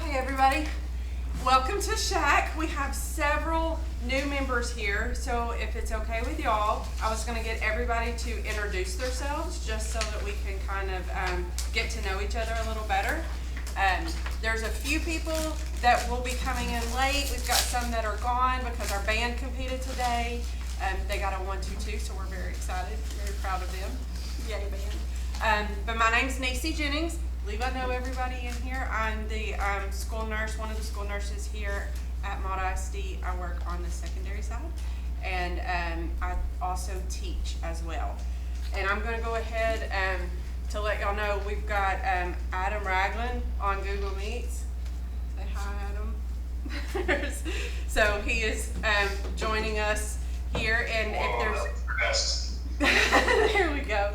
Hey everybody, welcome to SHAC. We have several new members here, so if it's okay with y'all, I was going to get everybody to introduce themselves just so that we can kind of get to know each other a little better. There's a few people that will be coming in late. We've got some that are gone because our band competed today. They got a 1-2-2, so we're very excited, very proud of them. Yay, band. But my name's Nacey Jennings. I believe I know everybody in here. I'm the school nurse, one of the school nurses here at ISD. I work on the secondary side, and I also teach as well. And I'm going to go ahead to let y'all know we've got Adam Ragland on Google Meets. Say hi, Adam. So he is joining us here, and if there's there we go.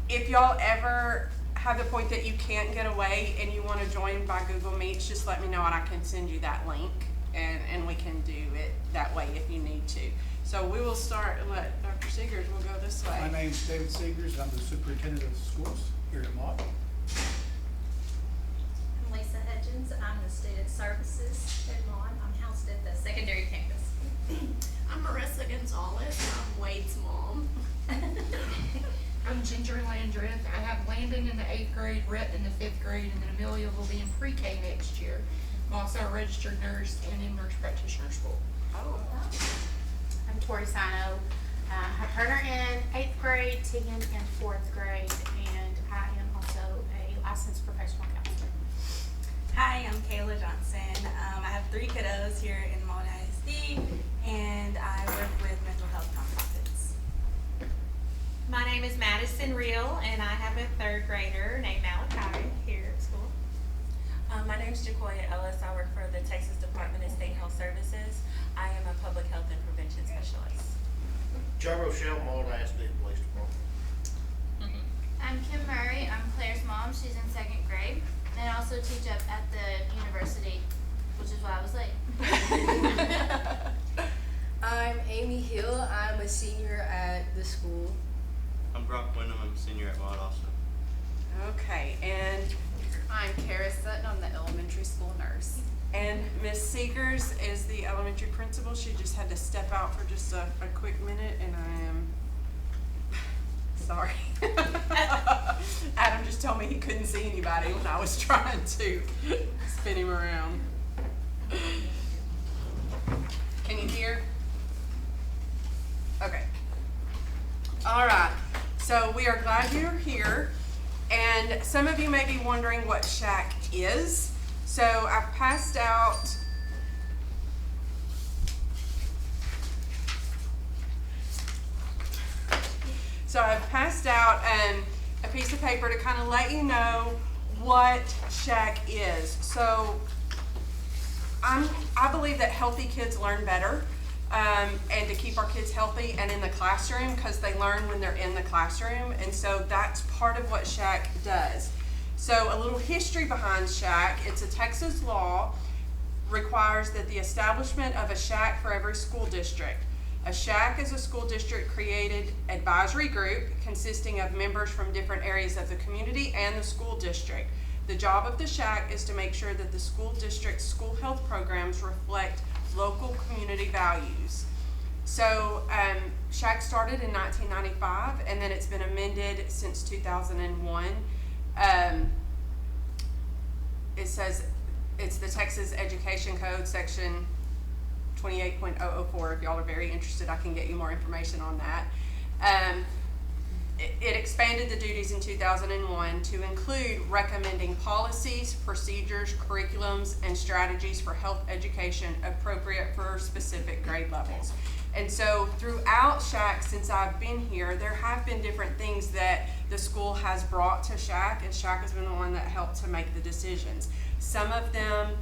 If y'all ever have the point that you can't get away and you want to join by Google Meets, just let me know and I can send you that link, and we can do it that way if you need to. So we will start, let Dr. Seegers will go this way. My name's David Seegers. I'm the superintendent of schools here at Mott. I'm Lisa Hudgens. I'm the student services at Mott. I'm housed at the secondary campus. I'm Marissa Gonzalez. I'm Wade's mom. I'm Ginger Landreth. I have Landon in the 8th grade, Rhett in the 5th grade, and then Amelia will be in pre-K next year. I'm also a registered nurse and in nurse practitioner school. Oh. I'm Tori Sino. I have Turner in 8th grade, Tegan in 4th grade, and I am also a licensed professional counselor. Hi, I'm Kayla Johnson. I have 3 kiddos here in Mott ISD, and I work with mental health nonprofits. My name is Madison Reel, and I have a 3rd grader named Malachi here at school. My name is Jacoya Ellis. I work for the Texas Department of State Health Services. I am a public health and prevention specialist. Joe Rochelle, Mott ISD Police Department. I'm Kim Murray. I'm Claire's mom. She's in 2nd grade. And I also teach up at the university, which is why I was late. I'm Amy Hill. I'm a senior at the school. I'm Brock Wyndham. I'm a senior at Mott also. Okay, and I'm Kara Sutton. I'm the elementary school nurse. And Miss Seegers is the elementary principal. She just had to step out for just a quick minute, and I am sorry. Adam just told me he couldn't see anybody when I was trying to spin him around. Can you hear? Okay. All right. So we are glad you're here. And some of you may be wondering what SHAC is. So I've passed out a piece of paper to kind of let you know what SHAC is. So I believe that healthy kids learn better, and to keep our kids healthy and in the classroom, because they learn when they're in the classroom, and so that's part of what SHAC does. So a little history behind SHAC. It's a Texas law, requires that the establishment of a SHAC for every school district. A SHAC is a school district created advisory group consisting of members from different areas of the community and the school district. The job of the SHAC is to make sure that the school district's school health programs reflect local community values. So SHAC started in 1995, and then it's been amended since 2001. It says it's the Texas Education Code, section 28.004. If y'all are very interested, I can get you more information on that. It expanded the duties in 2001 to include recommending policies, procedures, curriculums, and strategies for health education appropriate for specific grade levels. And so throughout SHAC, since I've been here, there have been different things that the school has brought to SHAC, and SHAC has been the one that helped to make the decisions. Some of them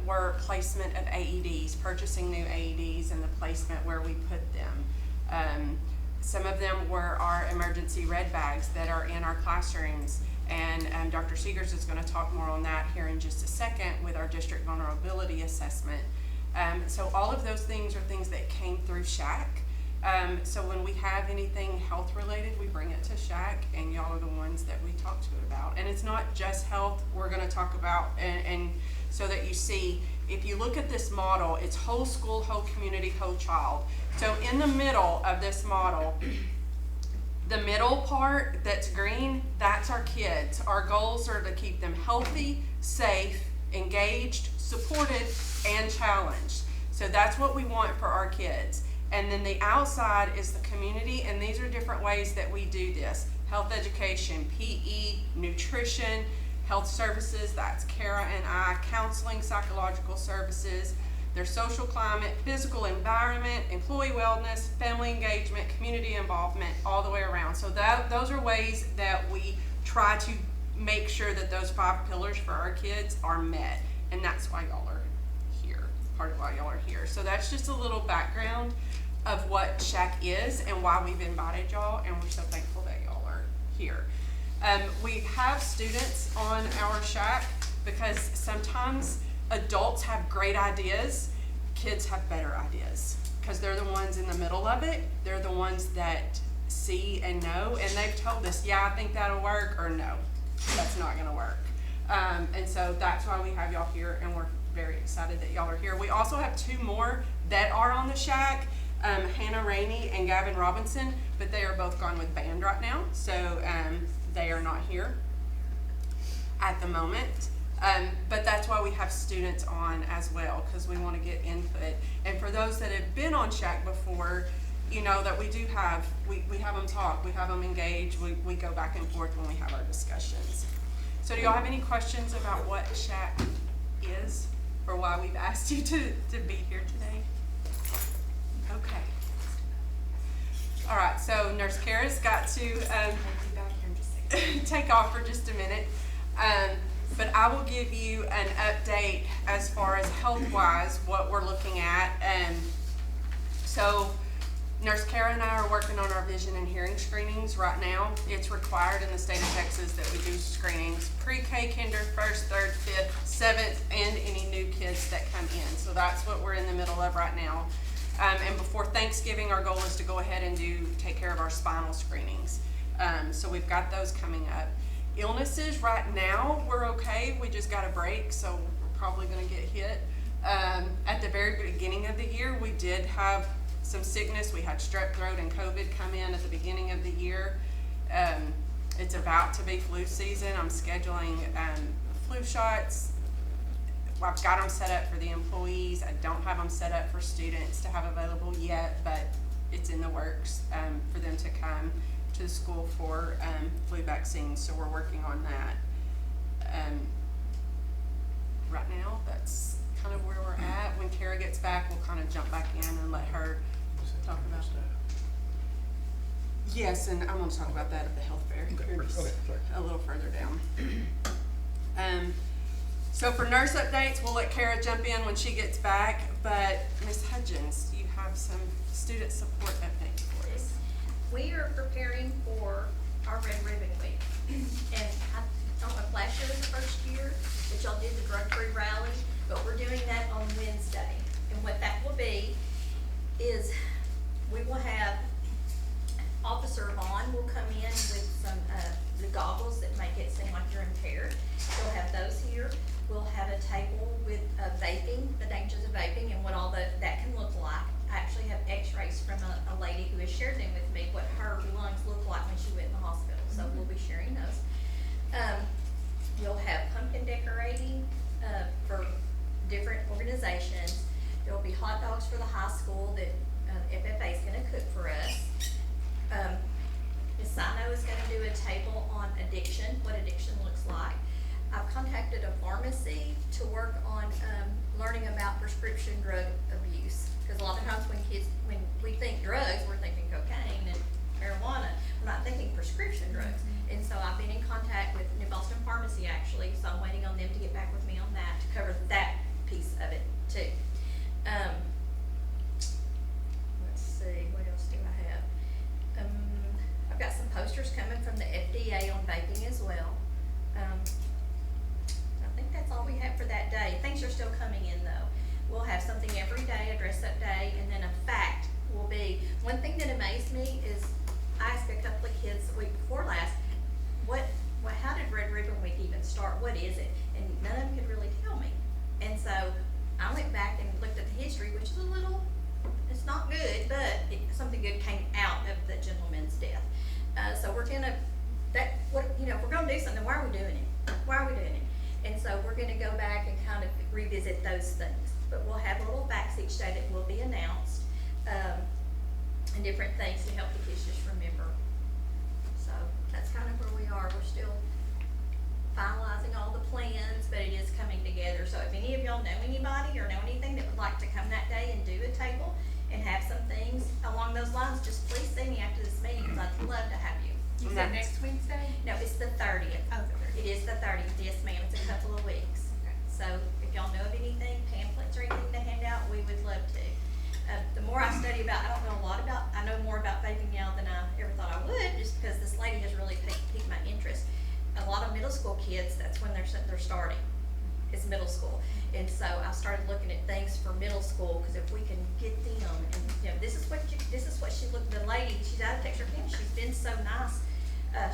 were placement of AEDs, purchasing new AEDs and the placement where we put them. Some of them were our emergency red bags that are in our classrooms, and Dr. Seegers is going to talk more on that here in just a second with our district vulnerability assessment. So all of those things are things that came through SHAC. So when we have anything health related, we bring it to SHAC, and y'all are the ones that we talk to it about. And it's not just health. We're gonna talk about, and so that you see, if you look at this model, it's whole school, whole community, whole child. So in the middle of this model, the middle part that's green, that's our kids. Our goals are to keep them healthy, safe, engaged, supported, and challenged. So that's what we want for our kids. And then the outside is the community, and these are different ways that we do this. Health education, PE, nutrition, health services, that's Kara and I, counseling, psychological services, their social climate, physical environment, employee wellness, family engagement, community involvement, all the way around. So those are ways that we try to make sure that those 5 pillars for our kids are met. And that's why y'all are here, part of why y'all are here. So that's just a little background of what SHAC is and why we've invited y'all, and we're so thankful that y'all are here. We have students on our SHAC because sometimes adults have great ideas, kids have better ideas because they're the ones in the middle of it. They're the ones that see and know, and they've told us, yeah, I think that'll work, or no, that's not gonna work. And so that's why we have y'all here, and we're very excited that y'all are here. We also have 2 more that are on the SHAC, Hannah Rainey and Gavin Robinson, but they are both gone with band right now, so they are not here at the moment. But that's why we have students on as well, because we want to get input. And for those that have been on SHAC before, you know that we do have, we have them talk, we have them engage, we go back and forth when we have our discussions. So do y'all have any questions about what SHAC is, or why we've asked you to be here today? Okay. All right, so Nurse Kara's got to take off for just a minute. But I will give you an update as far as health-wise, what we're looking at. So Nurse Kara and I are working on our vision and hearing screenings right now. It's required in the state of Texas that we do screenings, pre-K, kinder, 1st, 3rd, 5th, 7th, and any new kids that come in. So that's what we're in the middle of right now. And before Thanksgiving, our goal is to go ahead and take care of our spinal screenings. So we've got those coming up. Illnesses right now, we're okay. We just got a break, so we're probably gonna get hit. At the very beginning of the year, we did have some sickness. We had strep throat and COVID come in at the beginning of the year. It's about to be flu season. I'm scheduling flu shots. I've got them set up for the employees. I don't have them set up for students to have available yet, but it's in the works for them to come to the school for flu vaccines, so we're working on that. Right now, that's kind of where we're at. When Kara gets back, we'll kind of jump back in and let her talk about that. Yes, and I'm going to talk about that at the health fair here just a little further down. So for nurse updates, we'll let Kara jump in when she gets back, but Ms. Hudgens, you have some student support updates for us. We are preparing for our Red Ribbon Week. And I don't know if last year was the first year that y'all did the drug-free rally, but we're doing that on Wednesday. And what that will be is we will have Officer Vaughn will come in with some the goggles that make it seem like you're impaired. We'll have those here. We'll have a table with vaping, the dangers of vaping, and what all that can look like. I actually have x-rays from a lady who has shared them with me, what her lungs look like when she went in the hospital. So we'll be sharing those. We'll have pumpkin decorating for different organizations. There will be hot dogs for the high school that FFA is going to cook for us. Ms. Sino is going to do a table on addiction, what addiction looks like. I've contacted a pharmacy to work on learning about prescription drug abuse. Because a lot of times when we think drugs, we're thinking cocaine and marijuana. We're not thinking prescription drugs. And so I've been in contact with New Boston Pharmacy actually, so I'm waiting on them to get back with me on that to cover that piece of it too. Let's see, what else do I have? I've got some posters coming from the FDA on vaping as well. I think that's all we have for that day. Things are still coming in though. We'll have something every day, a dress up day, and then a fact will be, one thing that amazed me is I asked a couple of kids the week before last, how did Red Ribbon Week what is it? And none of them could really tell me. And so I went back and looked at the history, which is it's not good, but something good came out of the gentleman's death. So we're gonna, if we're gonna do something, why are we doing it? Why are we doing it? And so we're gonna go back and kind of revisit those things. But we'll have little facts each day that will be announced, and different things to help the kids just remember. So that's kind of where we are. We're still finalizing all the plans, but it is coming together. So if any of y'all know anybody or know anything that would like to come that day and do a table and have some things along those lines, just please see me after this meeting, because I'd love to have you. You said next Wednesday? No, it's the 30th. Oh, the 30th. It is the 30th, yes ma'am, it's a couple of weeks. Okay. So if y'all know of anything, pamphlets or anything to hand out, we would love to. The more I study about, I know more about vaping now than I ever thought I would, just because this lady has really piqued my interest. A lot of middle school kids, that's when they're starting, is middle school. And so I started looking at things for middle school, because if we can get them, and this is what she looked, the lady, she's out of Texarkana, she's been so nice.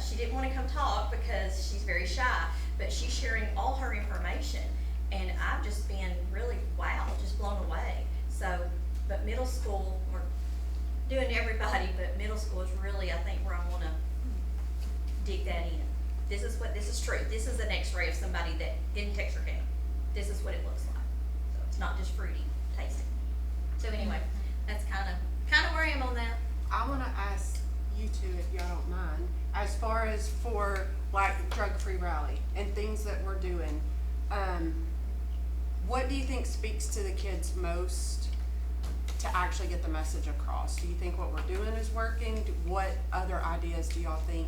She didn't want to come talk because she's very shy, but she's sharing all her information, and I've just been really, wow, just blown away. So, but middle school, we're doing everybody, but middle school is really, I think, where I want to dig that in. This is true. This is an x-ray of somebody that in Texarkana. This is what it looks like. So it's not just fruity tasting. So anyway, that's kind of where I am on that. I want to ask you two, if y'all don't mind, as far as for like drug-free rally and things that we're doing, what do you think speaks to the kids most to actually get the message across? Do you think what we're doing is working? What other ideas do y'all think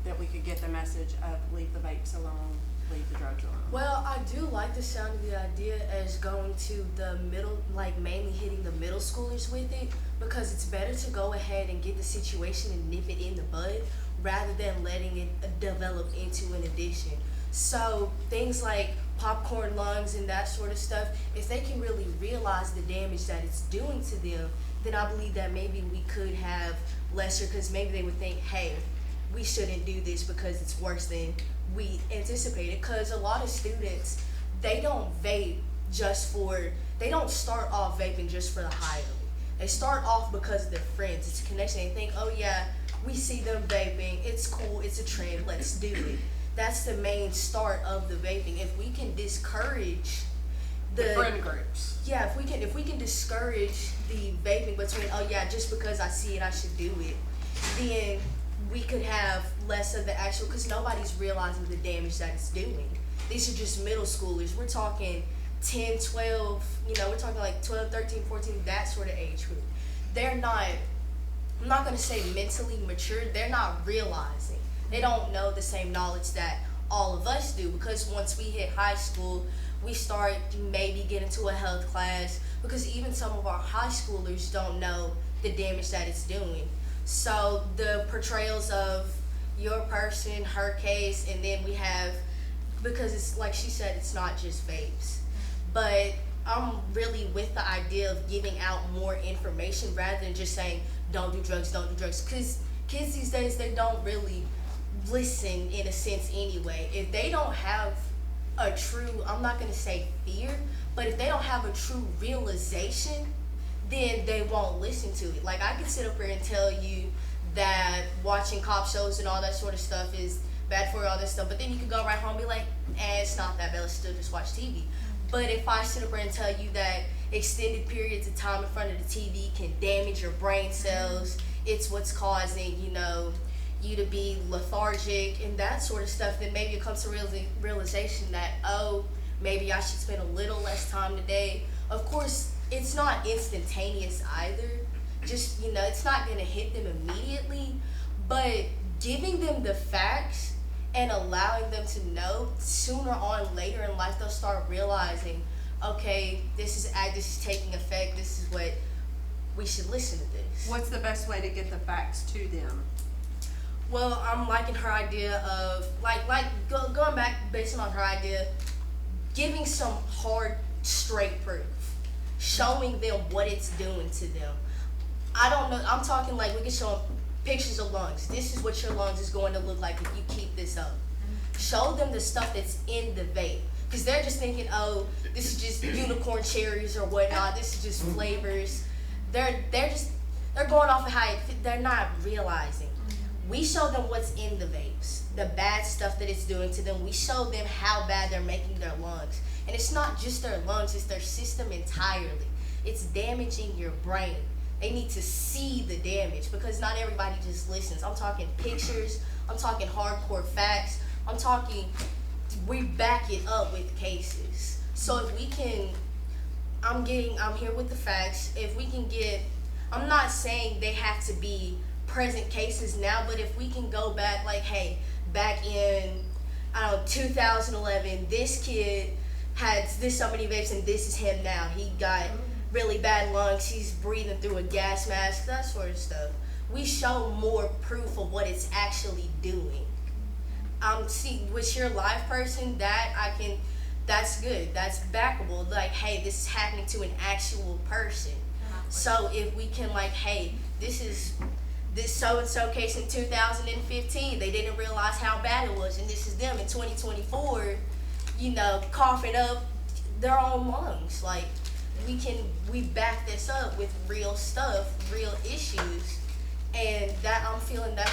that we could get the message of leave the vapes alone, leave the drugs alone? Well, I do like the sound of the idea as going to the middle, like mainly hitting the middle schoolers with it, because it's better to go ahead and get the situation and nip it in the bud rather than letting it develop into an addiction. So things like popcorn lungs and that sort of stuff, if they can really realize the damage that it's doing to them, then I believe that maybe we could have lesser, because maybe they would think, hey, we shouldn't do this because it's worse than we anticipated. Because a lot of students, they don't vape they don't start off vaping just for the high of it. They start off because of their friends. It's a connection. They think, oh yeah, we see them vaping, it's cool, it's a trend, let's do it. That's the main start of the vaping. If we can discourage the friend groups. Yeah, if we can discourage the vaping between, oh yeah, just because I see it, I should do it, then we could have less of the actual, because nobody's realizing the damage that it's doing. These are just middle schoolers. We're talking 10, 12, we're talking like 12, 13, 14, that sort of age group. They're not, I'm not going to say mentally mature, they're not realizing. They don't know the same knowledge that all of us do, because once we hit high school, we start to maybe get into a health class, because even some of our high schoolers don't know the damage that it's doing. So the portrayals of your person, her case, and then we have, because it's like she said, it's not just vapes. But I'm really with the idea of giving out more information rather than just saying, don't do drugs, because kids these days, they don't really listen in a sense anyway. If they don't have a true, I'm not going to say fear, but if they don't have a true realization, then they won't listen to it. Like, I can sit up here and tell you that watching cop shows and all that sort of stuff is bad for you, all this stuff, but then you can go right home and be like, it's not that bad, let's still just watch TV. But if I sit up here and tell you that extended periods of time in front of the TV can damage your brain cells, it's what's causing, you to be lethargic and that sort of stuff, then maybe it comes to realization that, oh, maybe I should spend a little less time today. Of course, it's not instantaneous either. Just, it's not going to hit them immediately, but giving them the facts and allowing them to know, sooner on later in life, they'll start realizing, okay, this is taking effect, this is what, we should listen to this. What's the best way to get the facts to them? Well, I'm liking her idea of, going back based on her idea, giving some hard, straight proof. Showing them what it's doing to them. I don't know, I'm talking like we can show them pictures of lungs. This is what your lungs is going to look like if you keep this up. show them the stuff that's in the vape. Because they're just thinking, oh, this is just unicorn cherries or whatnot. This is just flavors. They're going off of how they're not realizing. We show them what's in the vapes, the bad stuff that it's doing to them. We show them how bad they're making their lungs. And it's not just their lungs, it's their system entirely. It's damaging your brain. They need to see the damage because not everybody just listens. I'm talking pictures, I'm talking hardcore facts, I'm talking, we back it up with cases. So if we can, I'm here with the facts. If we can get, I'm not saying they have to be present cases now, but if we can go back, like, hey, back in, 2011, this kid had this so many vapes and this is him now. He got really bad lungs, he's breathing through a gas mask, that sort of stuff. We show more proof of what it's actually doing. See, with your live person, that's good, that's backable. Like, hey, this is happening to an actual person. So if we can, like, hey, this so-and-so case in 2015, they didn't realize how bad it was, and this is them in 2024, coughing up their own lungs. Like, we back this up with real stuff, real issues, and that I'm feeling that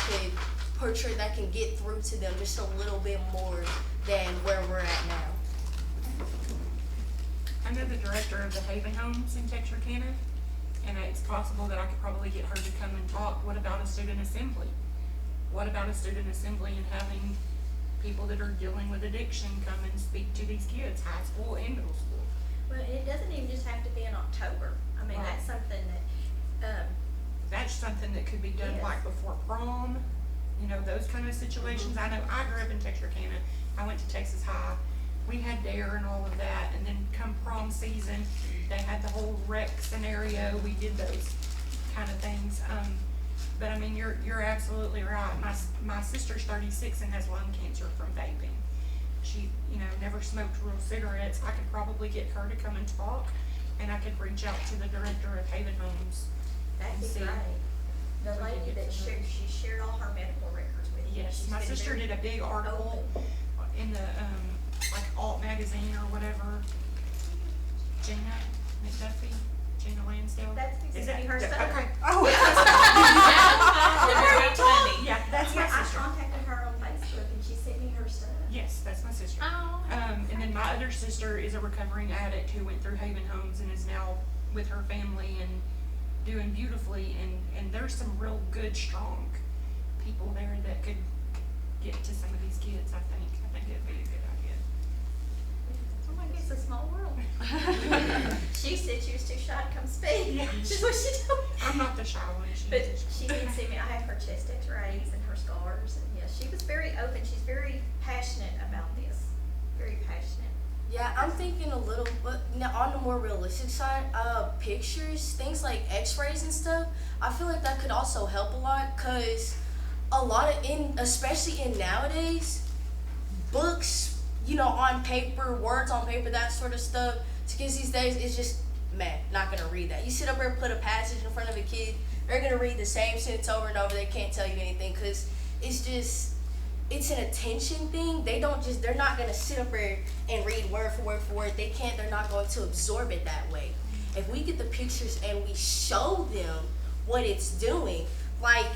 can get through to them just a little bit more than where we're at now. I know the director of the Haven Homes in Texarkana, and it's possible that I could probably get her to come and talk. What about a student assembly? What about a student assembly and having people that are dealing with addiction come and speak to these kids, high school and middle school? Well, it doesn't even just have to be in October. I mean, Right. that's something that, That's something that could be done Yes. like before prom, those kind of situations. I know I grew up in Texarkana. I went to Texas High. We had DARE and all of that, and then come prom season, they had the whole rec scenario. We did those kind of things. But I mean, you're absolutely right. My sister's 36 and has lung cancer from vaping. She, never smoked real cigarettes. I could probably get her to come and talk, and I could reach out to the director of Haven Homes. that'd be See. great. The If we could lady get that to her. she shared all her medical records with you. Yes, She's my been sister very did a big article open. in the, like Alt magazine or whatever. Gina McDuffie, Gina Lansdale. That's Is exactly that- her that- stuff. Okay. Oh, Very funny. Yeah, that's my I sister. contacted her on Facebook and she sent me her stuff. Yes, that's my sister. Oh. And then my other sister is a recovering addict who went through Haven Homes and is now with her family and doing beautifully. And there's some real good, strong people there that could get to some of these kids, I think. I think it'd be a good idea. Oh my goodness, it's a small world. She said she was too shy to come speak. Yeah. That's what she told me. I'm not the shy one. But she did see me. I have her chest x-rays and her scars. And yeah, she was very open. She's very passionate about this. Very passionate. Yeah, I'm thinking a little, but now on the more realistic side, pictures, things like x-rays and stuff, I feel like that could also help a lot, cause a lot of, especially in nowadays, books, on paper, words on paper, that sort of stuff, to kids these days, it's just, man, not gonna read that. You sit up there and put a passage in front of a kid, they're gonna read the same sentence over and over, they can't tell you anything, cause it's an attention thing. They're not gonna sit up there and read word for word for word. They're not going to absorb it that way. If we get the pictures and we show them what it's doing, like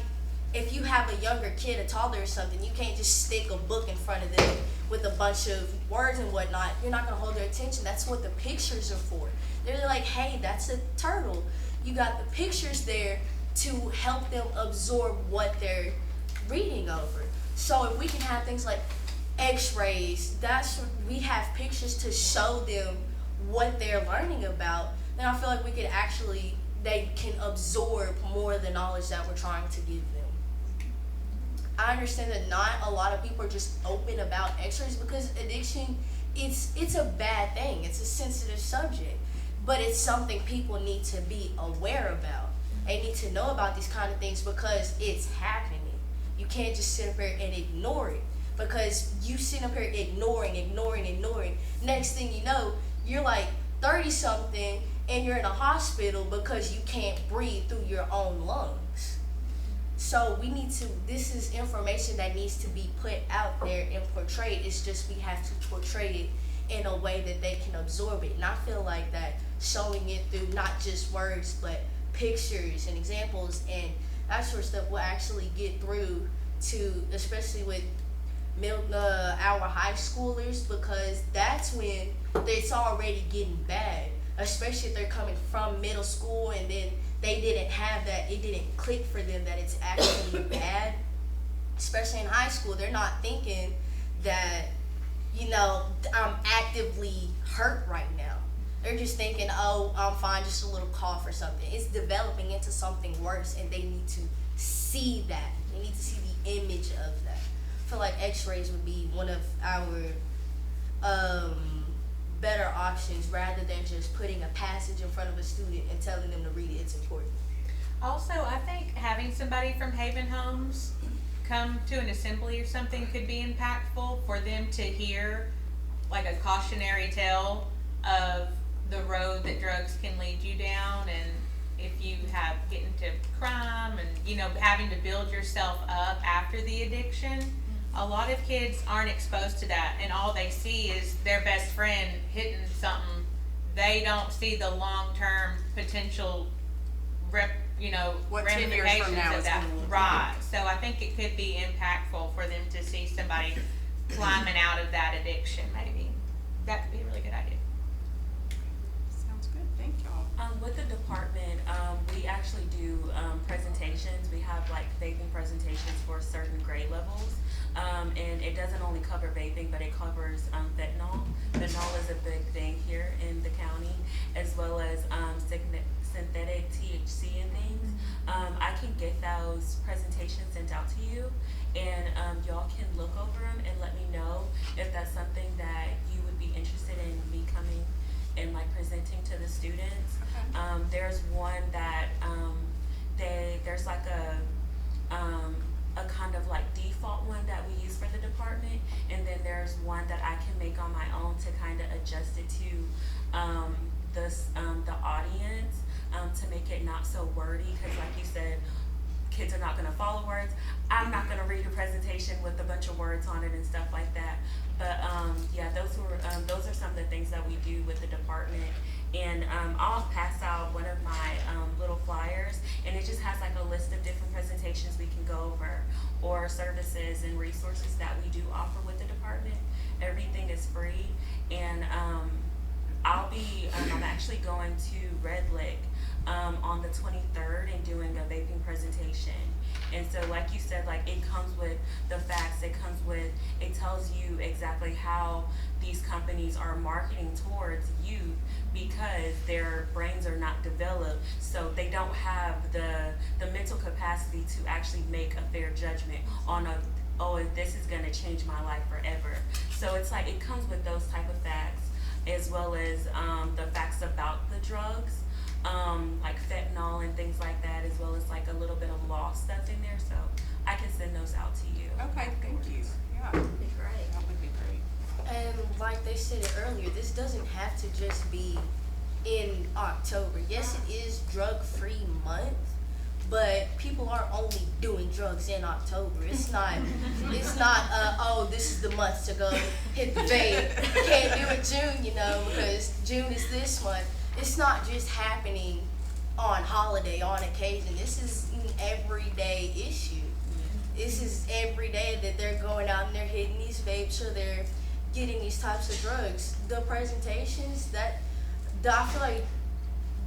if you have a younger kid, a toddler or something, you can't just stick a book in front of them with a bunch of words and whatnot. You're not gonna hold their attention. That's what the pictures are for. They're like, hey, that's a turtle. You got the pictures there to help them absorb what they're reading over. So if we can have things like x-rays, we have pictures to show them what they're learning about, then I feel like they can absorb more of the knowledge that we're trying to give them. I understand that not a lot of people are just open about x-rays because addiction, it's a bad thing. It's a sensitive subject, but it's something people need to be aware about. They need to know about these kind of things because it's happening. You can't just sit up here and ignore it because you sit up here ignoring. Next thing you know, you're like 30-something and you're in a hospital because you can't breathe through your own lungs. So we need to, this is information that needs to be put out there and portrayed. It's just we have to portray it in a way that they can absorb it. And I feel like that showing it through not just words, but pictures and examples and that sort of stuff will actually get through to, especially with our high schoolers, because that's when it's already getting bad, especially if they're coming from middle school and then they didn't have that, it didn't click for them that it's actually bad. Especially in high school, they're not thinking that, you know, I'm actively hurt right now. They're just thinking, oh, I'm fine, just a little cough or something. It's developing into something worse, and they need to see that. They need to see the image of that. I feel like x-rays would be one of our better options rather than just putting a passage in front of a student and telling them to read it. It's important. Also, I think having somebody from Haven Homes come to an assembly or something could be impactful for them to hear like a cautionary tale of the road that drugs can lead you down, and if you have get into crime and, you know, having to build yourself up after the addiction. A lot of kids aren't exposed to that, and all they see is their best friend hitting something. They don't see the long-term potential What 10 years from ramifications now of is that. gonna look Right. So I think it could be impactful for them to see somebody climbing out of that addiction, maybe. That could be a really good idea. Sounds good, thank y'all. With the department, we actually do presentations. We have like vaping presentations for certain grade levels. And it doesn't only cover vaping, but it covers fentanyl. Fentanyl is a big thing here in the county, as well as synthetic THC and things. I can get those presentations sent out to you, and y'all can look over them and let me know if that's something that you would be interested in me coming and like presenting to the students. Okay. There's one that there's like a kind of like default one that we use for the department, and then there's one that I can make on my own to kind of adjust it to the audience, to make it not so wordy, because like you said, kids are not going to follow words. I'm not going to read a presentation with a bunch of words on it and stuff like that. But yeah, those are some of the things that we do with the department. And I'll pass out one of my little flyers, and it just has like a list of different presentations we can go over, or services and resources that we do offer with the department. Everything is free, and I'm actually going to Red Lick on the 23rd and doing a vaping presentation. And so like you said, like it comes with the facts, it tells you exactly how these companies are marketing towards youth, because their brains are not developed, so they don't have the mental capacity to actually make a fair judgment on this is gonna change my life forever. So it's like it comes with those type of facts, as well as the facts about the drugs, like fentanyl and things like that, as well as like a little bit of law stuff in there. So I can send those out to you. Okay, thank you. Yeah. That'd be great. That would be great. And like they said it earlier, this doesn't have to just be in October. Yes, it is drug-free month, but people aren't only doing drugs in October. It's not, oh, this is the month to go hit the vape. Can't do it June, because June is this month. It's not just happening on holiday, on occasion. This is an everyday issue. This is every day that they're going out and they're hitting these vapes, or they're getting these types of drugs. The presentations, I feel like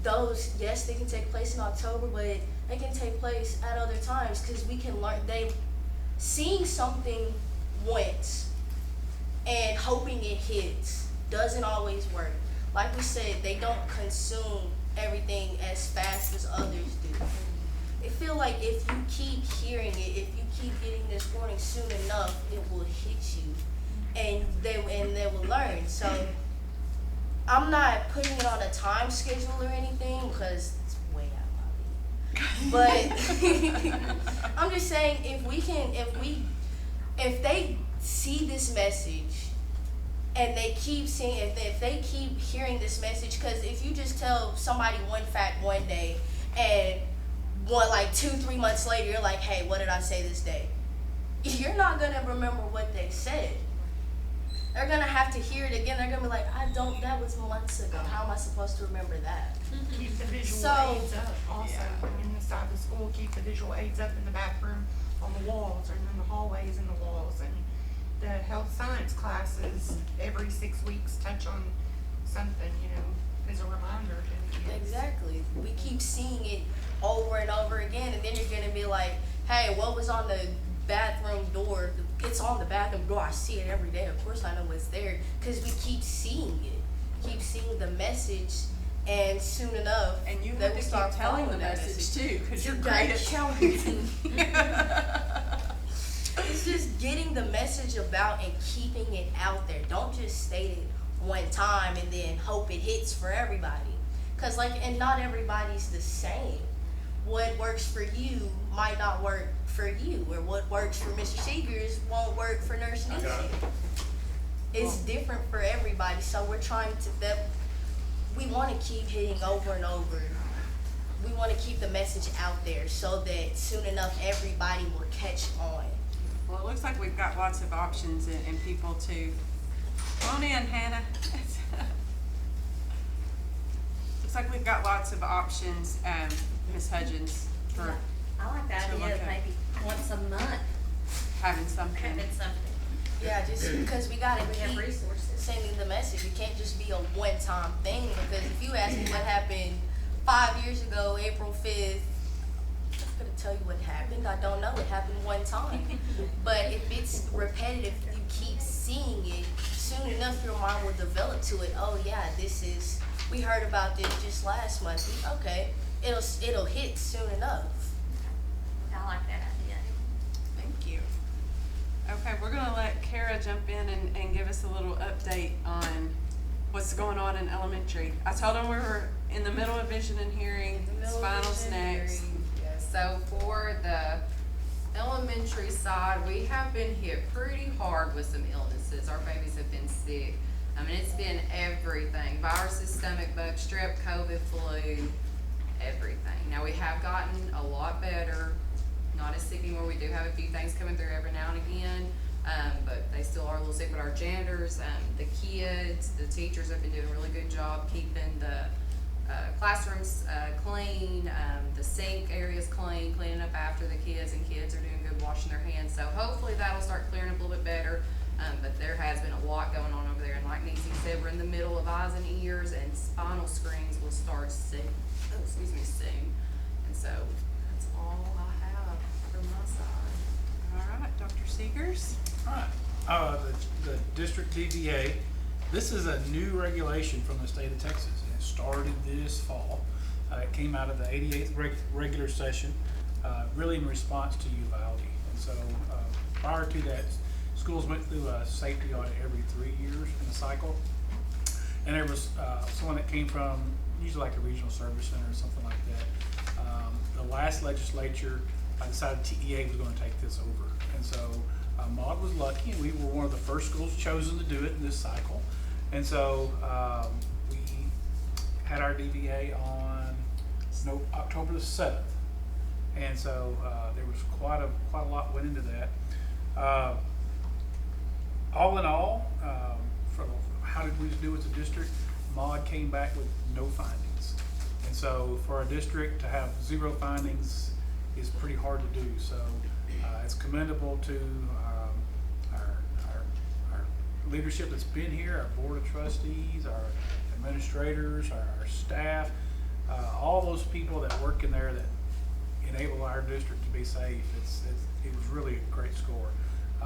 those, yes, they can take place in October, but they can take place at other times, because we can learn. Seeing something once and hoping it hits doesn't always work. Like we said, they don't consume everything as fast as others do. I feel like if you keep hearing it, if you keep getting this warning soon enough, it will hit you, and they will learn. So I'm not putting it on a time schedule or anything, because it's way out of my league. But I'm just saying, if they see this message and they keep seeing, if they keep hearing this message, because if you just tell somebody one fact one day and like 2-3 months later, you're like, hey, what did I say this day? You're not gonna remember what they said. They're gonna have to hear it again. They're gonna be like, that was months ago. How am I supposed to remember that? Keep the visual So- aids up also inside the school. Keep the visual aids up in the bathroom, on the walls, and in the hallways and the walls. And the health science classes every 6 weeks touch on something, as a reminder to the kids. Exactly. We keep seeing it over and over again, and then you're gonna be like, hey, what was on the bathroom door? It's on the bathroom door. I see it every day. Of course I know it's there, because we keep seeing it. Keep seeing the message, and soon enough, And you they have will to start keep telling the following that message too, because you're You great gotta at tell telling it. It's just getting the message about and keeping it out there. Don't just state it one time and then hope it hits for everybody. Cause and not everybody's the same. What works for you might not work for you, or what works for Mr. Seegers won't work for Nurse Nisi. It's different for everybody, so we're trying to, we wanna keep hitting over and over. We wanna keep the message out there so that soon enough everybody will catch on. Well, it looks like we've got lots of options and people to, come on in, Hannah. Looks like we've got lots of options, Ms. Hudgens, for I like the To idea look of at. maybe once a month having something. having something. Yeah, just because we gotta We have keep resources. sending the message. It can't just be a one-time thing, because if you ask me what happened 5 years ago, April 5th, I'm gonna tell you what happened. I don't know. It happened one time. But if it's repetitive, you keep seeing it, soon enough your mind will develop to it. Oh yeah, we heard about this just last month. Okay, it'll hit soon enough. I like that idea. Thank you. Okay, we're gonna let Kara jump in and give us a little update on what's going on in elementary. I told them we were in the middle of vision and hearing, spinal's next. Yes, so for the elementary side, we have been hit pretty hard with some illnesses. Our babies have been sick. I mean, it's been everything: viruses, stomach bugs, strep, COVID, flu, everything. Now we have gotten a lot better, not as sick anymore. We do have a few things coming through every now and again, but they still are a little sick. But our janitors, the kids, the teachers have been doing a really good job keeping the classrooms clean, the sink areas clean, cleaning up after the kids, and kids are doing good washing their hands. So hopefully that'll start clearing up a little bit better. But there has been a lot going on over there, and like Nisi said, we're in the middle of eyes and ears, and spinal screens will start soon. And so that's all I have from my side. All right, Dr. Seegers. Alright, the district DVA, this is a new regulation from the state of Texas. It started this fall. It came out of the 88th regular session, really in response to Uvalde. And so, prior to that, schools went through a safety audit every 3 years in a cycle. And there was, someone that came from, usually like a regional service center or something like that. The last legislature decided TEA was gonna take this over. And so, Maud was lucky, and we were one of the first schools chosen to do it in this cycle. And so, we had our DVA on October the 7th. And so, there was quite a lot went into that. All in all, for how did we do as a district, Maud came back with no findings. And so for a district to have 0 findings is pretty hard to do. So it's commendable to our leadership that's been here, our board of trustees, our administrators, our staff, all those people that work in there that enable our district to be safe. It was really a great score.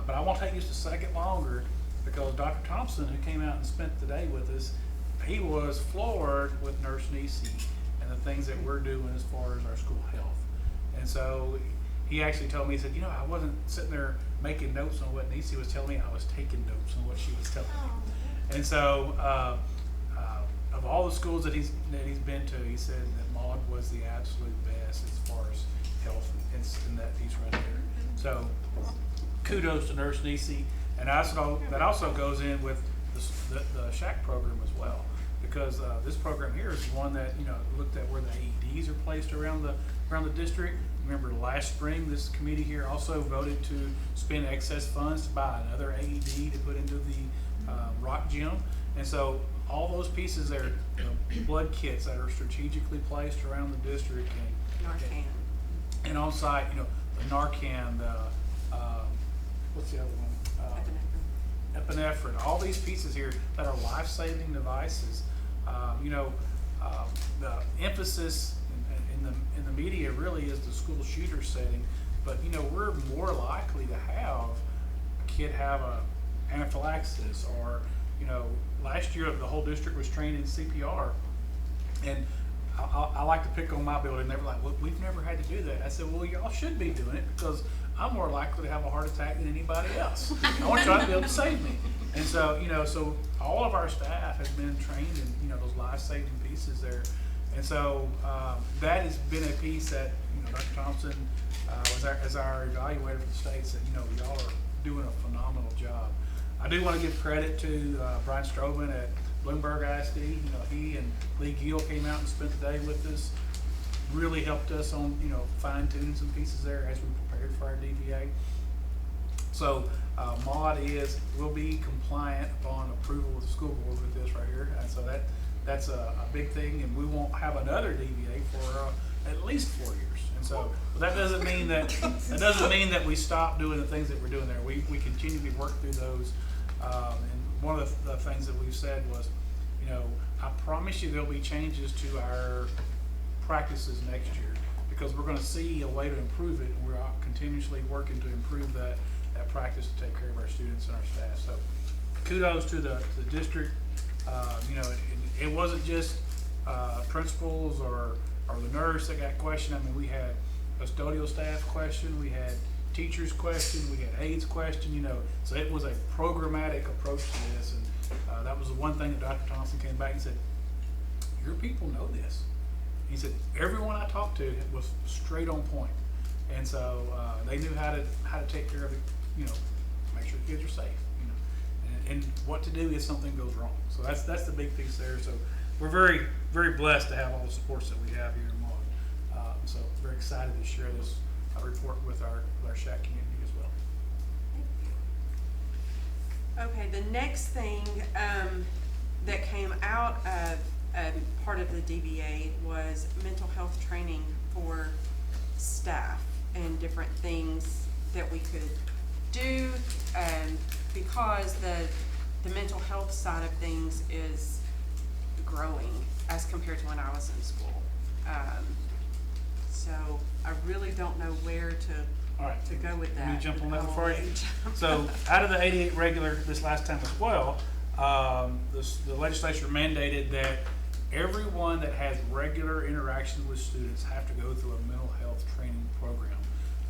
But I won't take just a second longer, because Dr. Thompson, who came out and spent the day with us, he was floored with Nurse Nisi and the things that we're doing as far as our school health. And so he actually told me, he said, I wasn't sitting there making notes on what Nisi was telling me, I was taking notes on what she was telling me. And so of all the schools that he's been to, he said that Maud was the absolute best as far as health and that piece right there. So kudos to Nurse Nisi, and that also goes in with the SHAC program as well. because this program here is one that, you know, looked at where the AEDs are placed around the district. Remember last spring, this committee here also voted to spend excess funds to buy another AED to put into the rock gym. And so all those pieces there, you know, blood kits that are strategically placed around the district, Narcan. and on site, you know, the Narcan, the what's the other one? Epinephrine, all these pieces here that are life-saving devices. You know, the emphasis in the media really is the school shooter setting, but you know, we're more likely to have a kid have a anaphylaxis, or you know, last year the whole district was trained in CPR, and I like to pick on my building. They were like, well, we've never had to do that. I said, well, y'all should be doing it, because I'm more likely to have a heart attack than anybody else. I want y'all to be able to save me. And so, you know, so all of our staff has been trained in, you know, those life-saving pieces there. And so that has been a piece that, you know, Dr. Thompson, as our evaluator for the state, said, you know, y'all are doing a phenomenal job. I do want to give credit to Brian Strobin at Bloomberg ISD. You know, he and Lee Gill came out and spent the day with us, really helped us on, you know, fine-tuning some pieces there as we prepared for our DVA. So MAUD will be compliant upon approval of the school board with this right here, and so that's a big thing, and we won't have another DVA for at least 4 years. And so that doesn't mean that we stop doing the things that we're doing there. We continually work through those, and one of the things that we've said was, you know, I promise you there'll be changes to our practices next year, because we're going to see a way to improve it, and we're continuously working to improve that practice to take care of our students and our staff. So kudos to the district. You know, it wasn't just principals or the nurse that got questioned. I mean, we had custodial staff question, we had teachers question, we had aides question, you know, so it was a programmatic approach to this, and that was the one thing that Dr. Thompson came back and said, your people know this. He said, everyone I talked to was straight on point. And so they knew how to take care of it, you know, make sure the kids are safe, you know, and what to do if something goes wrong. So that's the big piece there. So we're very, very blessed to have all the supports that we have here in Maud. So very excited to share this report with our SHAC community as well. Okay, the next thing that came out of part of the DBA was mental health training for staff and different things that we could do, because the mental health side of things is growing as compared to when I was in school. So I really don't know where to go with that. Let me jump on that for you. So out of the 88 regular this last time as well, the legislature mandated that everyone that has regular interaction with students have to go through a mental health training program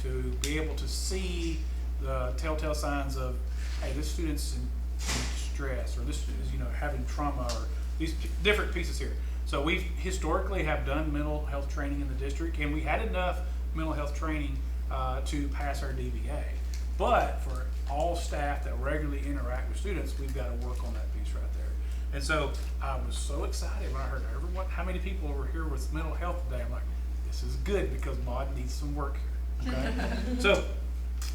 to be able to see the telltale signs of, hey, this student's in stress, or this is, you know, having trauma, or these different pieces here. So we historically have done mental health training in the district, and we had enough mental health training to pass our DVA. But for all staff that regularly interact with students, we've got to work on that piece right there. And so I was so excited when I heard how many people were here with mental health today. I'm like, this is good, because Maud needs some work here. Okay? So,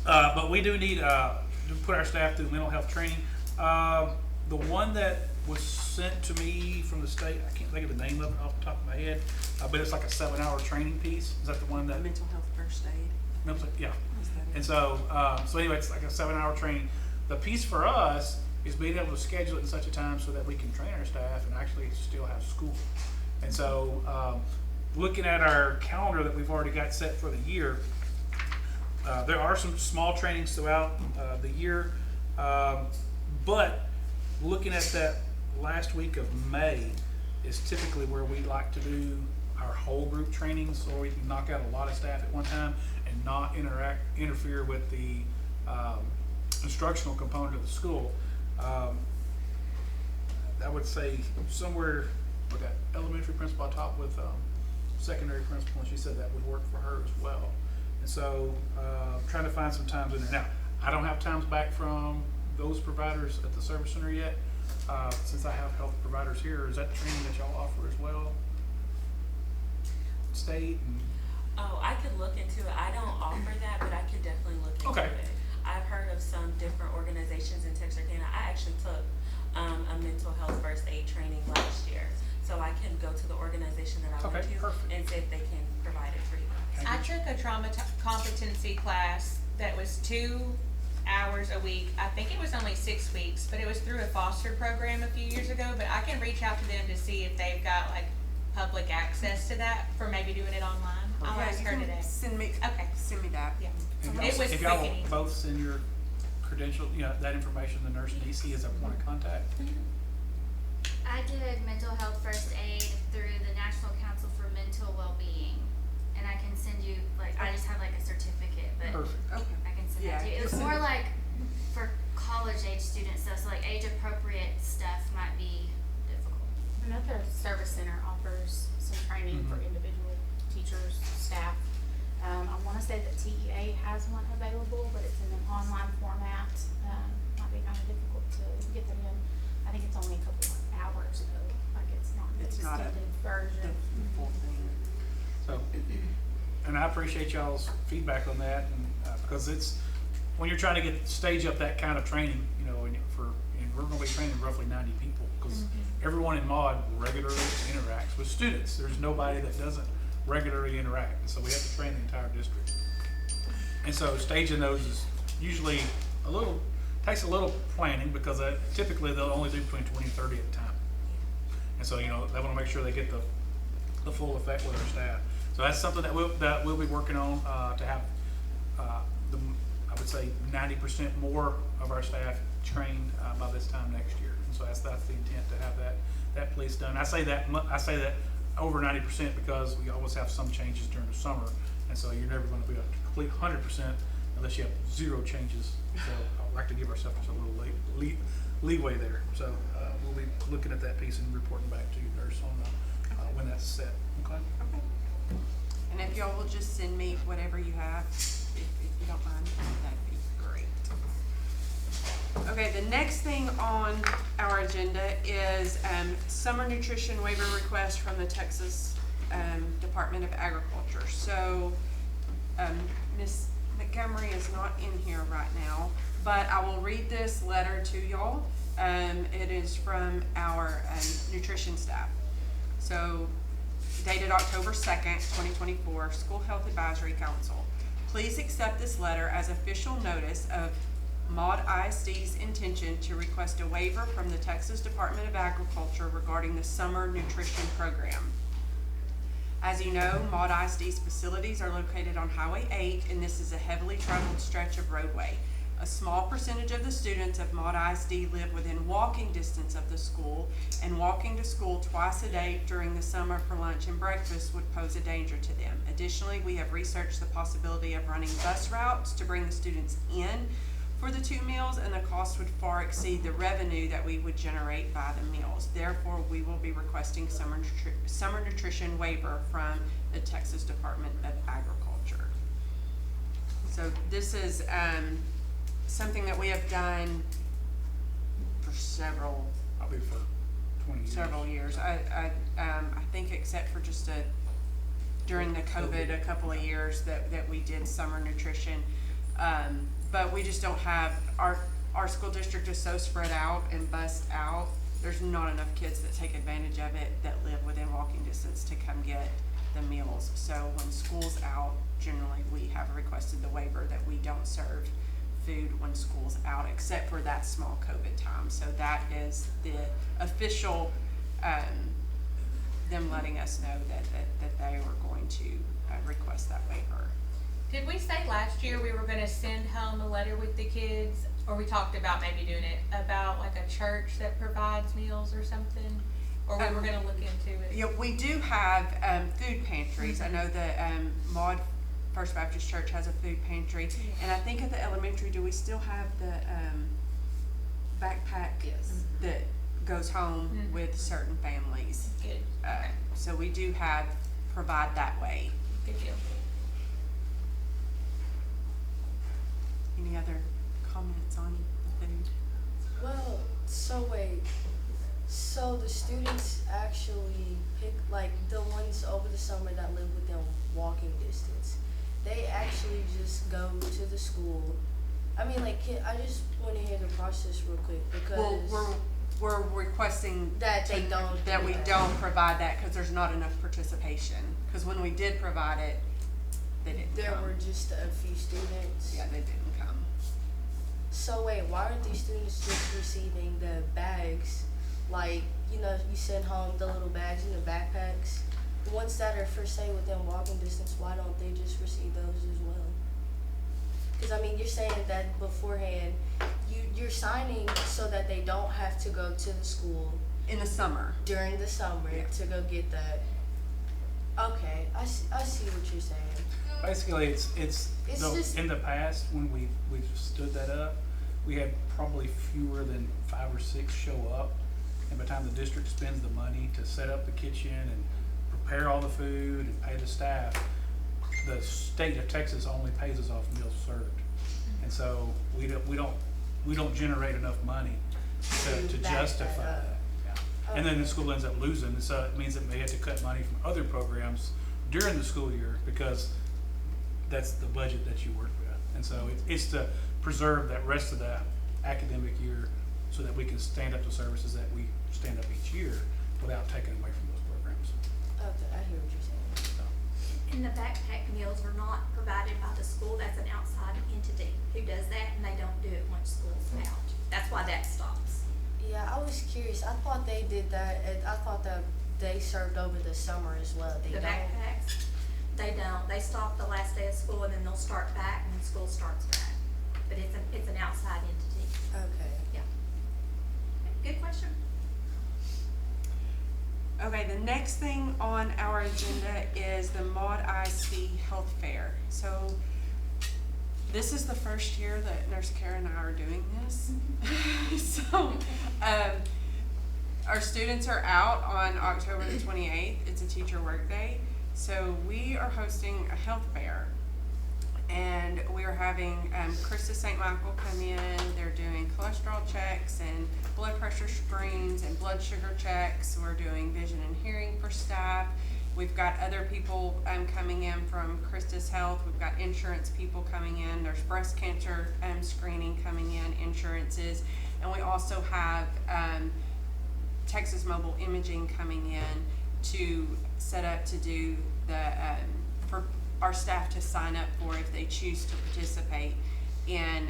but we do need to put our staff through mental health training. The one that was sent to me from the state, I can't think of the name of it off the top of my head, but it's like a 7-hour training piece. Is that the one that? Mental health first aid. Yeah. And so, so anyway, it's like a 7-hour training. The piece for us is being able to schedule it in such a time so that we can train our staff and actually still have school. And so, looking at our calendar that we've already got set for the year, there are some small trainings throughout the year, but looking at that last week of May is typically where we like to do our whole group trainings, so we can knock out a lot of staff at one time and not interfere with the instructional component of the school. I would say somewhere we got elementary principal on top with secondary principal, and she said that would work for her as well. And so trying to find some times in there. Now, I don't have times back from those providers at the service center yet, since I have health providers here, is that training that y'all offer as well? State and, Oh, I could look into it. I don't offer that, but I could definitely look into Okay. it. I've heard of some different organizations in Texarkana. I actually took a mental health first aid training last year, so I can go to the organization that I went Okay, to perfect. and see if they can provide it for you guys. I took a trauma competency class that was 2 hours a week. I think it was only 6 weeks, but it was through a foster program a few years ago, but I can reach out to them to see if they've got like public access to that for maybe doing it online. I'll Yeah, ask you her can today. Send me that. Yeah. and It y'all, was if y'all quick and easy. both send your credential, that information to the nurse DC as a point of contact. I did mental health first aid through the National Council for Mental Wellbeing, and I can send you I just have a certificate, but Perfect. Okay. I can send Yeah, that to you. It was just more send- for college age students though, so age appropriate stuff might be difficult. Another service center offers some training for individual teachers, staff. I wanna say that TEA has one available, but it's in an online format. Might be kinda difficult to get them in. I think it's only a couple of hours though, it's not an It's not a- extended version. The full thing. So, and I appreciate y'all's feedback on that, and, because it's, when you're trying to stage up that kind of training, and we're gonna be training roughly 90 people, because everyone in MAUD regularly interacts with students. There's nobody that doesn't regularly interact, and so we have to train the entire district. And so staging those is usually takes a little planning, because typically they'll only do between 20 and 30 at a time. And so, they wanna make sure they get the full effect with our staff. So that's something that we'll be working on, to have, I would say 90% more of our staff trained, by this time next year. And so that's the intent, to have that piece done. I say that over 90% because we always have some changes during the summer. And so you're never gonna be a complete 100% unless you have 0 changes. So I'd like to give ourselves just a little leeway there. So, we'll be looking at that piece and reporting back to you, nurse, on, when that's set, okay? And if y'all will just send me whatever you have, if you don't mind, that'd be great. Okay, the next thing on our agenda is summer nutrition waiver request from the Texas Department of Agriculture. So Ms. Montgomery is not in here right now, but I will read this letter to y'all. It is from our nutrition staff. So dated October 2nd, 2024, School Health Advisory Council. Please accept this letter as official notice of MAUD ISD's intention to request a waiver from the Texas Department of Agriculture regarding the summer nutrition program. As you know, MAUD ISD's facilities are located on Highway 8, and this is a heavily traveled stretch of roadway. A small percentage of the students of MAUD ISD live within walking distance of the school, and walking to school twice a day during the summer for lunch and breakfast would pose a danger to them. Additionally, we have researched the possibility of running bus routes to bring the students in for the 2 meals, and the cost would far exceed the revenue that we would generate by the meals. Therefore, we will be requesting summer nutrition waiver from the Texas Department of Agriculture. So this is something that we have done for Probably for 20 years. several years. I think except for just during the COVID, a couple of years that we did summer nutrition. But we just don't have, our school district is so spread out and bussed out. There's not enough kids that take advantage of it that live within walking distance to come get the meals. So when school's out, generally we have requested the waiver that we don't serve food when school's out, except for that small COVID time. So that is the official, them letting us know that they were going to request that waiver. Did we say last year we were gonna send home a letter with the kids, or we talked about maybe doing it, about like a church that provides meals or something? Or we were gonna look into it? Yeah, we do have food pantries. I know that MAUD First Baptist Church has a food pantry, and I think at the elementary, do we still have the backpack that goes home with certain families? Good. So we do provide that way. Good deal. Any other comments on the food? Well, so wait, So the students actually pick, like, the ones over the summer that live within walking distance, they actually just go to the school. I mean, like, I just want to hear the process real quick Well, because we're requesting that they don't that do we that. don't provide that because there's not enough participation. Because when we did provide it, they didn't There come. were just a few students. Yeah, they didn't come. So wait, why aren't these students just receiving the bags? Like, you know, you send home the little bags and the backpacks. The ones that are for sale within walking distance, why don't they just receive those as well? Because I mean, you're saying that beforehand, you're signing so that they don't have to go to the school In the summer. during the summer Yeah. to go get that. Okay, I see what you're saying. Basically, it's It's just- in the past, when we've stood that up, we had probably fewer than 5 or 6 show up. And by the time the district spends the money to set up the kitchen and prepare all the food and pay the staff, the state of Texas only pays us off meals served. And so we don't generate enough money to back justify that up. that. Yeah. And then the school ends up losing, and so it means that they had to cut money from other programs during the school year because that's the budget that you work with. And so it's to preserve that rest of that academic year so that we can stand up to services that we stand up each year without taking away from those programs. Okay, I hear what you're saying. So, And the backpack meals are not provided by the school, that's an outside entity who does that, and they don't do it once school's out. That's why that stops. Yeah, I was curious. I thought they did that. I thought that they served over the summer as well. They The don't. backpacks, they don't, they stop the last day of school and then they'll start back when school starts back. But it's an outside entity. Okay. Yeah. Good question. Okay, the next thing on our agenda is the Maud ISD Health Fair. So this is the first year that Nurse Kara and I are doing this. So our students are out on October the 28th. It's a teacher work day. So we are hosting a health fair. And we are having Krista St. Michael come in. They're doing cholesterol checks and blood pressure screens and blood sugar checks. We're doing vision and hearing for staff. We've got other people coming in from Krista's Health. We've got insurance people coming in. There's breast cancer screening coming in, insurances. And we also have Texas Mobile Imaging coming in to set up to do the, for our staff to sign up for if they choose to participate in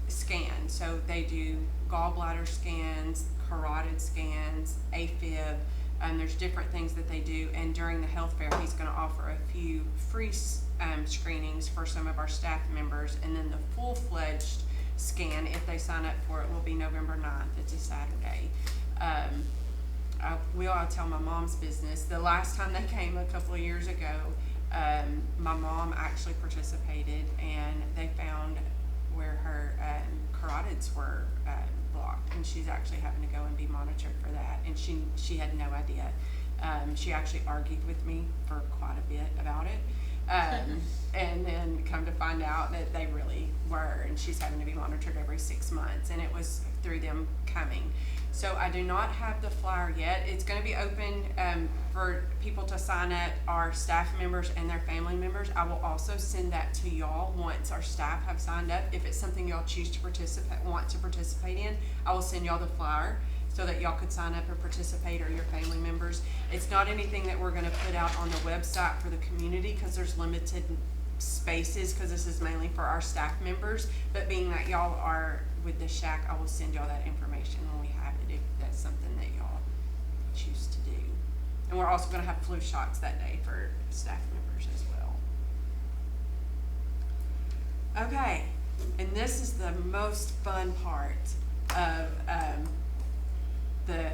scans. So they do gallbladder scans, carotid scans, AFib. There's different things that they do, and during the health fair, he's going to offer a few free screenings for some of our staff members, and then the full-fledged scan, if they sign up for it, will be November 9th. It's a Saturday. I'll tell my mom's business. The last time they came a couple of years ago, my mom actually participated, and they found where her carotids were blocked, and she's actually having to go and be monitored for that, and she had no idea. She actually argued with me for quite a bit about it, and then come to find out that they really were, and she's having to be monitored every 6 months, and it was through them coming. So I do not have the flyer yet. It's going to be open for people to sign up, our staff members and their family members. I will also send that to y'all once our staff have signed up. If it's something y'all choose to want to participate in, I will send y'all the flyer so that y'all could sign up and participate, or your family members. It's not anything that we're going to put out on the website for the community because there's limited spaces, because this is mainly for our staff members. But being that y'all are with the SHAC, I will send y'all that information when we have it, if that's something that y'all choose to do. And we're also going to have flu shots that day for staff members as well. Okay, and this is the most fun part of the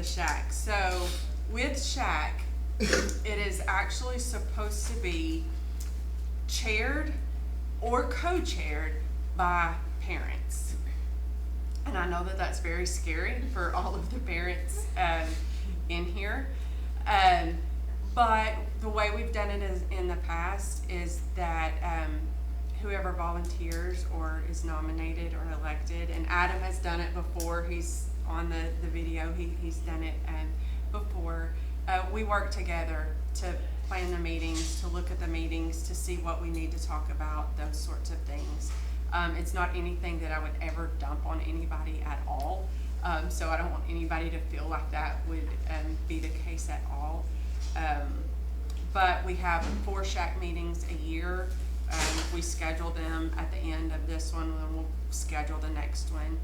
SHAC. So with SHAC, it is actually supposed to be chaired or co-chaired by parents. And I know that that's very scary for all of the parents in here. But the way we've done it in the past is that whoever volunteers or is nominated or elected, and Adam has done it before, he's on the video. He's done it before. We work together to plan the meetings, to look at the meetings, to see what we need to talk about, those sorts of things. It's not anything that I would ever dump on anybody at all. So I don't want anybody to feel like that would be the case at all. But we have 4 SHAC meetings a year. We schedule them at the end of this one, and we'll schedule the next one.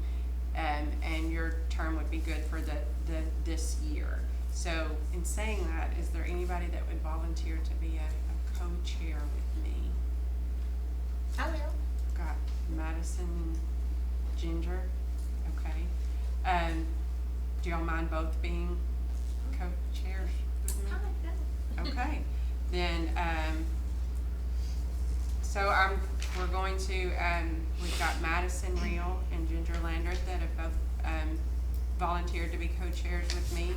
And your term would be good for this year. So in saying that, is there anybody that would volunteer to be a co-chair with me? I will. Got Madison and Ginger, okay. Do y'all mind both being co-chairs with me? Okay, then, so we're going to, we've got Madison Reel and Ginger Landreth that have both, volunteered to be co-chairs with me.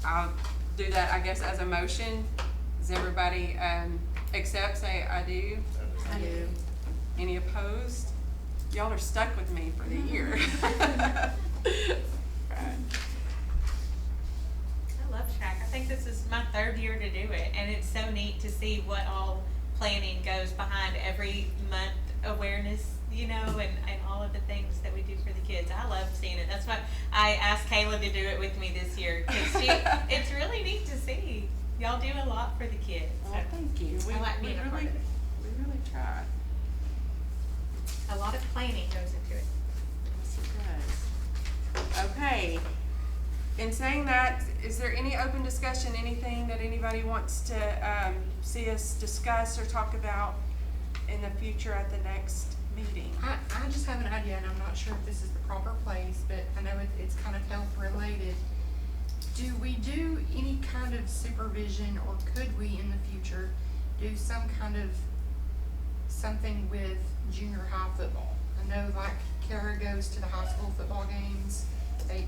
I'll do that, I guess, as a motion. Does everybody, accept, say, I do? I do. Any opposed? Y'all are stuck with me for the year. Right. I love SHAC. I think this is my 3rd year to do it, and it's so neat to see what all planning goes behind every month awareness, you know, and all of the things that we do for the kids. I love seeing it. That's why I asked Kayla to do it with me this year, because it's really neat to see. Y'all do a lot for the kids. Well, thank you. I like being a part of it. We really try. A lot of planning goes into it. Yes, it does. Okay. In saying that, is there any open discussion, anything that anybody wants to see us discuss or talk about in the future at the next meeting? I just have an idea, and I'm not sure if this is the proper place, but I know it's kind of health related. Do we do any kind of supervision, or could we in the future do some kind of something with junior high football? I know like Kara goes to the high school football games.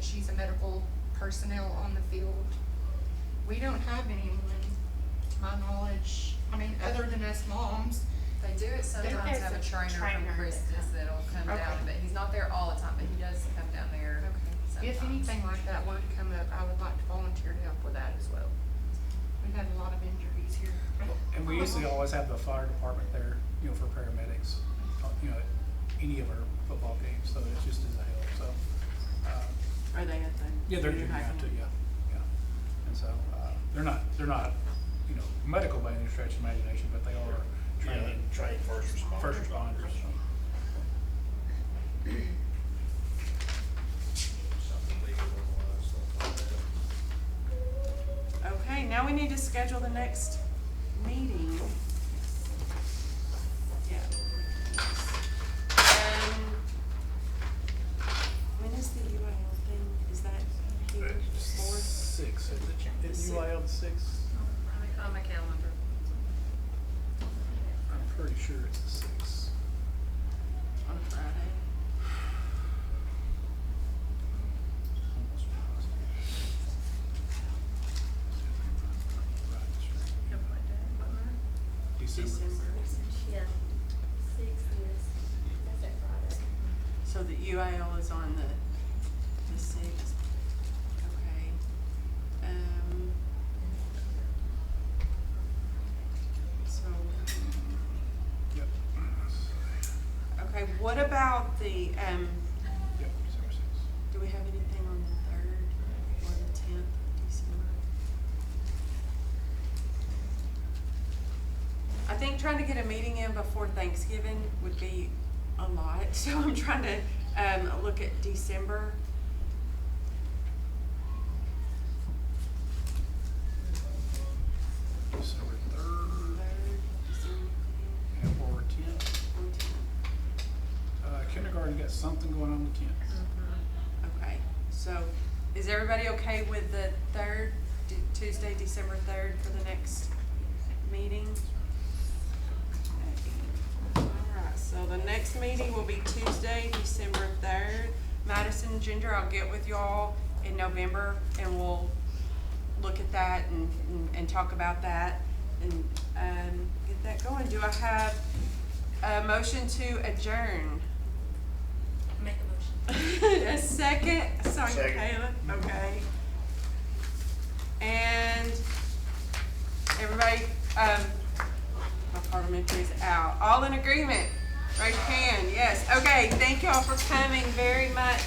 She's a medical personnel on the field. We don't have anyone, to my knowledge, I mean, other than us moms. They do it sometimes, have a trainer from Christus that'll come down, but he's not there all the time, but he does come down there sometimes. If anything like that were to come up, I would like to volunteer to help with that as well. We've had a lot of injuries here. And we usually always have the fire department there, you know, for paramedics, you know, any of our football games, so it's just as a help, so. Are they at the? Yeah, they're junior high too, yeah. And so, they're not, you know, medical by any stretch of imagination, but they are trained. Trained first responders. First responders, so. Something legal or stuff like that. Okay, now we need to schedule the next meeting. Yeah. When is the UIL thing? Is that here? Fourth? 6, is UIL the 6th? On my calendar. I'm pretty sure it's the 6th. On a Friday. Almost positive. December. Yeah. 6 is, that's that Friday. So the UIL is on the 6th. Okay. So, Yep. okay, what about the, Yep, December 6th. do we have anything on the 3rd or the 10th of December? I think trying to get a meeting in before Thanksgiving would be a lot, so I'm trying to look at December. December 3rd, 3rd, December and or 10th. 10th. Kindergarten got something going on the 10th. Okay, so is everybody okay with the 3rd, Tuesday, December 3rd for the next meeting? Alright, so the next meeting will be Tuesday, December 3rd. Madison and Ginger, I'll get with y'all in November and we'll look at that and talk about that and get that going. Do I have a motion to adjourn? Make a motion. A second second, Second. Kayla, okay. And everybody, my parliamentary's out. All in agreement? Raise your hand, yes. Okay, thank y'all for coming very much.